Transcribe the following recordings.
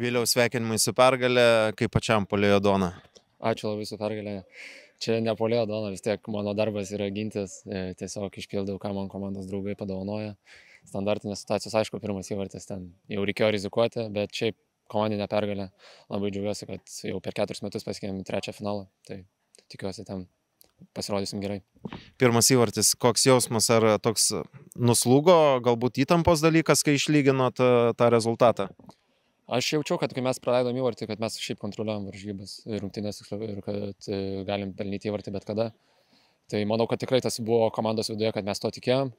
Vėliau sveikinimai su pergale, kaip pačiam puolėjo Dona. Ačiū labai su pergalė. Čia ne puolėjo Dona, vis tiek mano darbas yra gintis, tiesiog išpildau, ką man komandos draugai padovanoja. Standartinės situacijos, aišku, pirmas įvartis ten jau reikėjo rizikuoti, bet šiaip komandinė pergalė. Labai džiaugiuosi, kad jau per 4 metus pasiekėm 3 finalą, tai tikiuosi ten pasirodysim gerai. Pirmas įvartis, koks jausmas, ar toks nuslūgo, galbūt įtampos dalykas, kai išlyginot tą rezultatą? Aš jaučiau, kad kai mes praleidom įvartį, kad mes šiaip kontroliuojam varžybas ir rungtynės ir kad galim pelnyti įvartį bet kada. Tai manau, kad tikrai tas buvo komandos viduje, kad mes to tikėjom.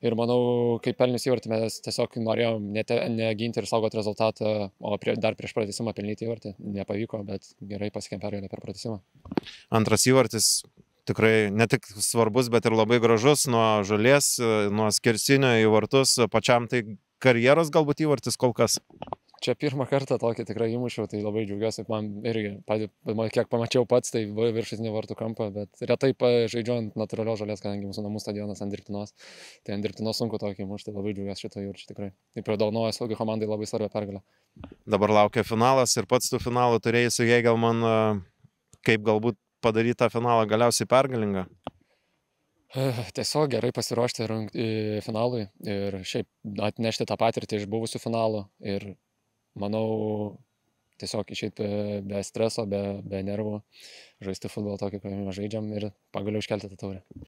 Ir manau, kai pelnius įvartį mes tiesiog norėjom ne ginti ir saugoti rezultatą, o dar prieš pratesimą pelnyti įvartį. Nepavyko, bet gerai pasiekėm pergalę per pratesimą. Antras įvartis tikrai ne tik svarbus, bet ir labai gražus, nuo žolės, nuo skersinio į vartus. Pačiam tai karjeros galbūt įvartis kol kas. Čia pirmą kartą tokį tikrai įmušiau, tai labai džiaugiuosi, man irgi, kiek pamačiau pats, tai viršutinį vartų kampą, bet retai žaidžiu ant natūralios žolės, kadangi mūsų namų stadionas ant dirbtinos, tai ant dirbtinos sunku tokį įmušti, labai džiaugiuosi šito įvarčiu tikrai. Taip ir dovanoja saugiai komandai labai svarbią pergalę. Dabar laukia finalas ir pats tų finalų turėjai su Hegelman, kaip galbūt padaryti tą finalą galiausiai pergalingą. Tiesiog gerai pasiruošti finalui ir šiaip atnešti tą patirtį iš buvusių finalų ir manau, tiesiog išeiti be streso, be nervų, žaisti futbolą tokį, kurį mes žaidžiam ir pagaliau iškelti tą taurę.